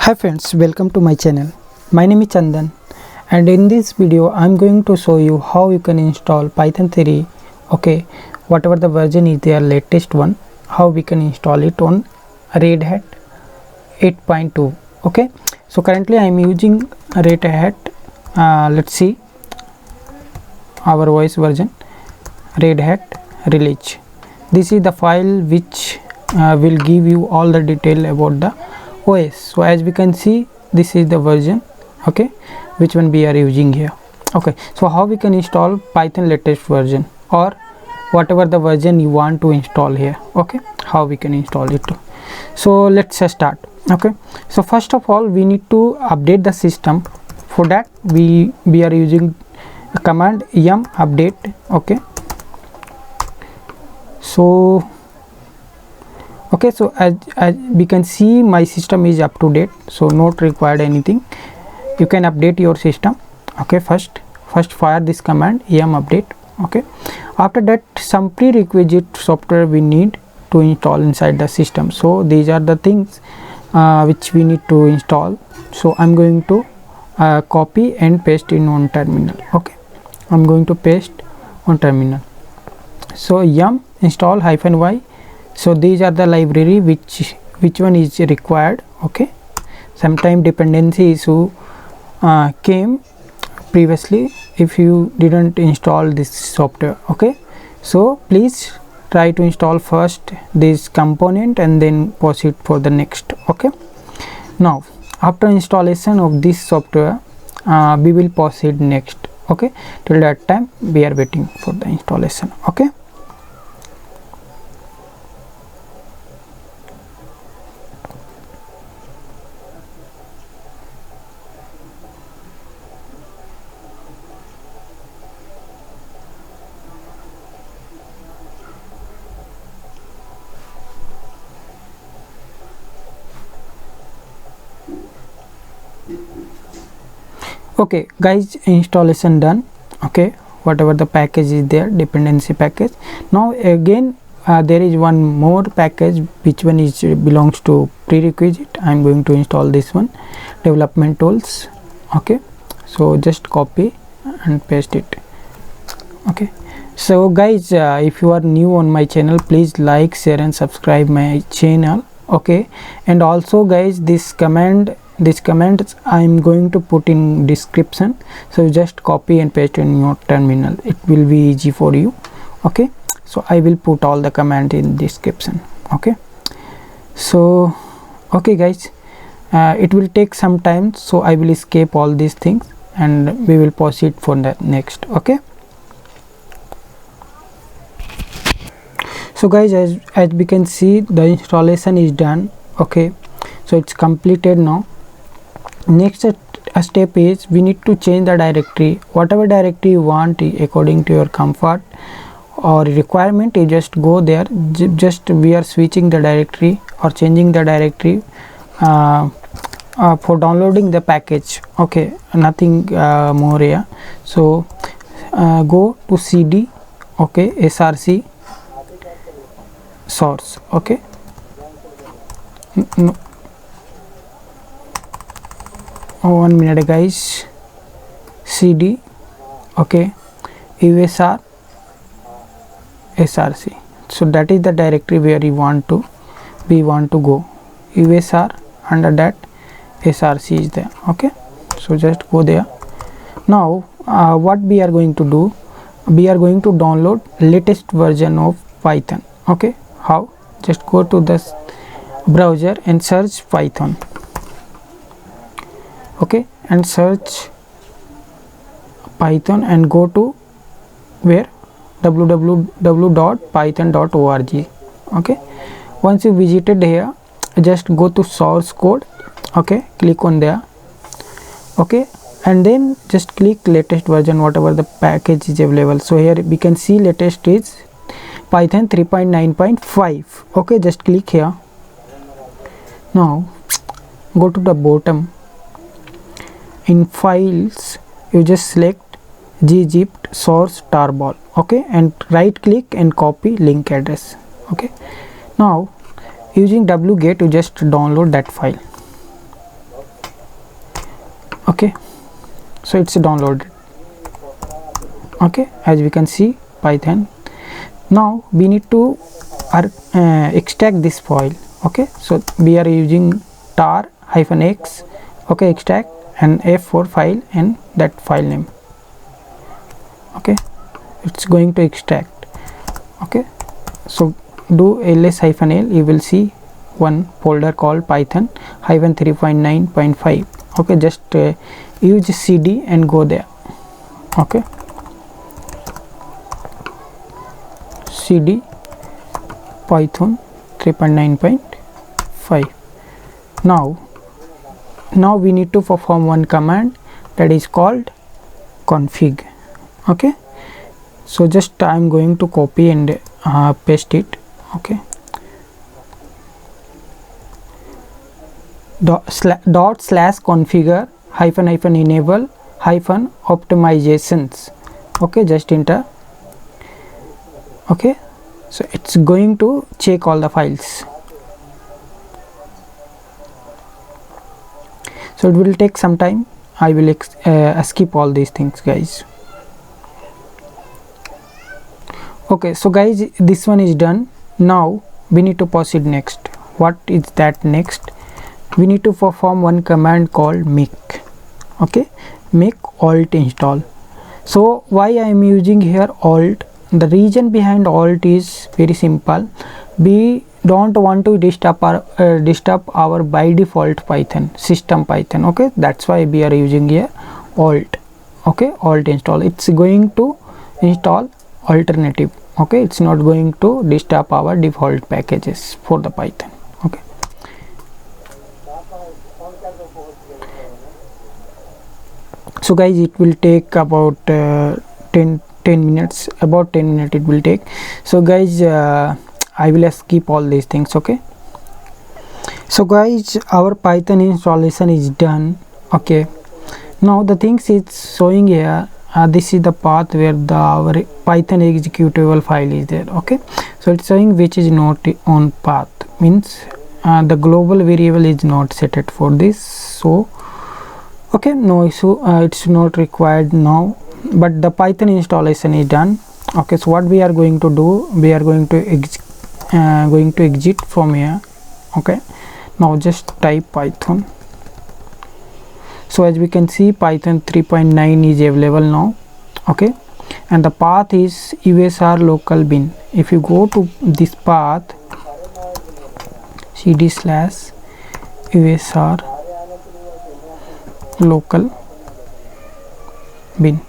Hi friends, welcome to my channel. My name is Chandan and in this video I am going to show you how you can install Python 3, okay, whatever the version is their latest one, how we can install it on Red Hat 8.2. okay. So currently I am using Red Hat, let's see our OS version, Red Hat release. This is the file which will give you all the detail about the OS. So as we can see, this is the version, okay, which one we are using here. Okay, so how we can install Python latest version or whatever the version you want to install here, okay, how we can install it. So let's start. Okay, so first of all we need to update the system. For that we are using a command yum update. Okay, so so as we can see, my system is up to date, so not required anything. You can update your system. Okay, first fire this command yum update. Okay, after that some prerequisite software we need to install inside the system. So these are the things which we need to install. So I'm going to copy and paste in on terminal. Okay, I'm going to paste on terminal. So yum install -y. So these are the library which one is required. Okay, sometime dependency issue came previously if you didn't install this software. Okay, so please try to install first this component and then proceed for the next. Okay, now after installation of this software we will proceed next. Okay, till that time we are waiting for the installation. Okay, okay guys, installation done. Okay, whatever the package is there, dependency package. Now again there is one more package which one is belongs to prerequisite. I am going to install this one, development tools. Okay, so just copy and paste it. Okay, so guys, if you are new on my channel, please like, share and subscribe my channel. Okay, and also guys, this commands I am going to put in description, so just copy and paste in your terminal. It will be easy for you. Okay, so I will put all the command in description. Okay, so okay guys, it will take some time, so I will escape all these things and we will proceed for the next. Okay, so guys, as we can see, the installation is done. Okay, so it's completed now. Next step is we need to change the directory. Whatever directory you want according to your comfort or requirement, you just go there. Just we are switching the directory or changing the directory for downloading the package. Okay, nothing more here. So go to cd, okay, src source. Okay, no, 1 minute guys, cd, okay, usr src. So that is the directory where we want to go. usr, under that src is there. Okay, so just go there. Now what we are going to do, we are going to download latest version of Python. Okay, how? Just go to the browser and search Python. Okay, and search Python and go to where? www.python.org. okay, once you visited here, just go to source code. Okay, click on there. Okay, and then just click latest version, whatever the package is available. So here we can see latest is Python 3.9.5. okay, just click here. Now go to the bottom. In files you just select gzip source tarball. Okay, and right click and copy link address. Okay, now using wget you just download that file. so it's downloaded. Okay, as we can see Python. Now we need to extract this file. Okay, so we are using tar-x, okay, extract, and f4 file and that file name. Okay, it's going to extract. Okay, so do ls-l, you will see one folder called python -3.9.5. okay, just use cd and go there. Okay, cd python 3.9.5. now we need to perform one command that is called config. Okay, so just I am going to copy and paste it. Okay, dot/configure -- enable -optimizations. Okay, just enter. Okay, so it's going to check all the files. So it will take some time. I will skip all these things, guys. Okay, so guys, this one is done. Now we need to proceed next. What is that next? We need to perform one command called make. Okay, make alt install. So why I am using here alt? The reason behind alt is very simple. We don't want to disturb our by default Python system Python. Okay, that's why we are using here alt. Okay, alt install. It's going to install alternative. Okay, it's not going to disturb our default packages for the Python. Okay, so guys, it will take about 10 minutes, about 10 minutes it will take. So guys, I will skip all these things. Okay, so guys, our Python installation is done. Okay, now the things it's showing here, this is the path where our Python executable file is there. Okay, so it's showing which is not on path, means the global variable is not set for this. So okay, no issue, it's not required now, but the Python installation is done. Okay, so what we are going to do, we are going to exit from here. Okay, now just type Python. So as we can see, Python 3.9 is available now. Okay, and the path is usr local bin. If you go to this path, cd/usr local bin,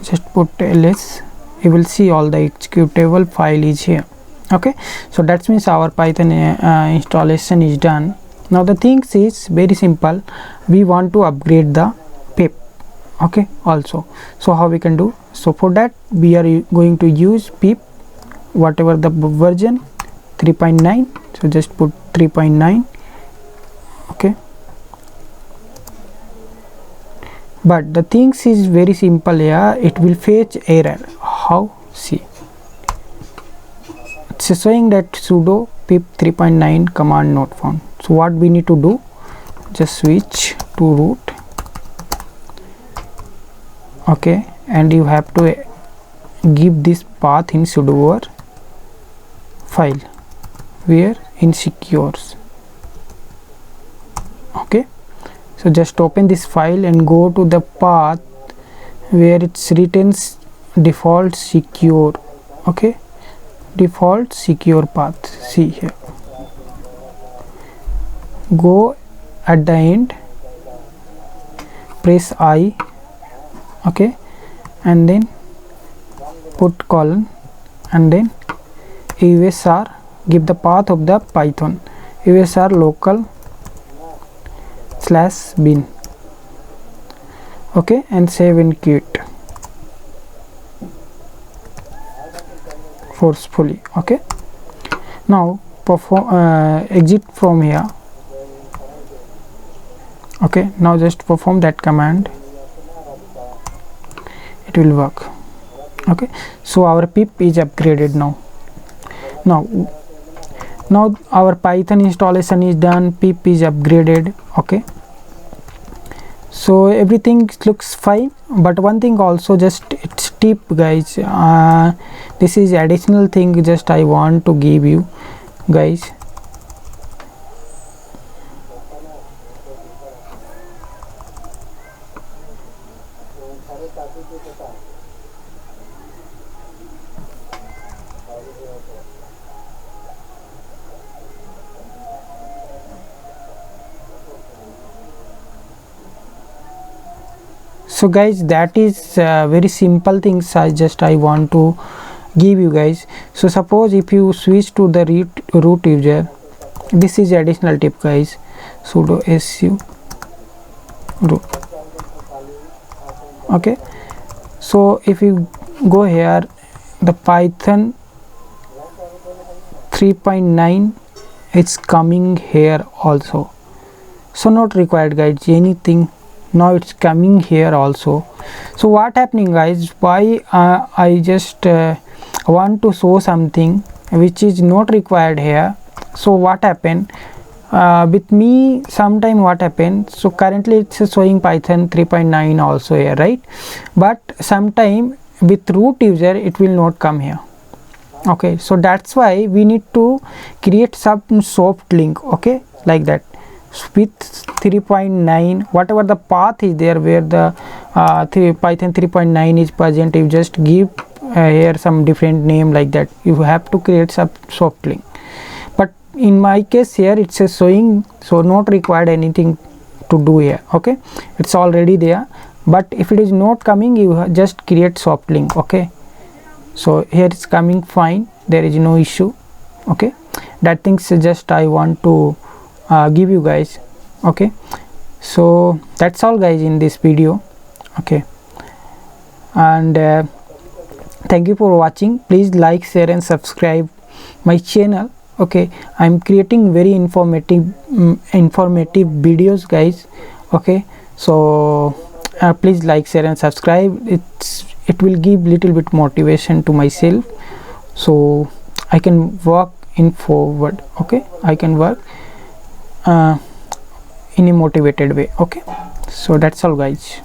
just put ls, you will see all the executable file is here. Okay, so that means our Python installation is done. Now the things is very simple. We want to upgrade the pip. Okay, also, so how we can do? So for that we are going to use pip, whatever the version 3.9. so just put 3.9. okay, but the things is very simple here. It will fetch error. How? See, it's showing that sudo pip 3.9 command not found. So what we need to do, just switch to root. Okay, and you have to give this path in sudo file, where in secures. Okay, so just open this file and go to the path where it's written default secure. Okay, default secure path. See here, go at the end, press I. Okay, and then put colon, and then usr, give the path of the Python usr local /bin. Okay, and save and quit forcefully. Okay, now perform exit from here. Okay, now just perform that command, it will work. Okay, so our pip is upgraded now. Now our Python installation is done, pip is upgraded. Okay, so everything looks fine, but one thing also, just it's tip guys, this is additional thing just I want to give you guys. So guys, that is very simple things I want to give you guys. So suppose if you switch to the root user, this is additional tip guys, sudo su root. Okay, so if you go here, the Python 3.9 it's coming here also, so not required guys anything. Now it's coming here also. So what happening guys, why I just want to show something which is not required here. So what happened with me sometime, what happened, so currently it's showing Python 3.9 also here, right? But sometime with root user it will not come here. Okay, so that's why we need to create some soft link. Okay, like that with 3.9, whatever the path is there where the Python 3.9 is present, you just give here some different name like that. You have to create some soft link, but in my case here it's a showing, so not required anything to do here. Okay, it's already there, but if it is not coming, you just create soft link. Okay, so here it's coming fine, there is no issue. Okay, that things just I want to give you guys. Okay, so that's all guys in this video. Okay, and thank you for watching. Please like, share and subscribe my channel. Okay, I'm creating very informative videos guys. Okay, so please like, share and subscribe. It will give little bit motivation to myself, so I can work in forward. Okay, I can work in a motivated way. Okay, so that's all guys.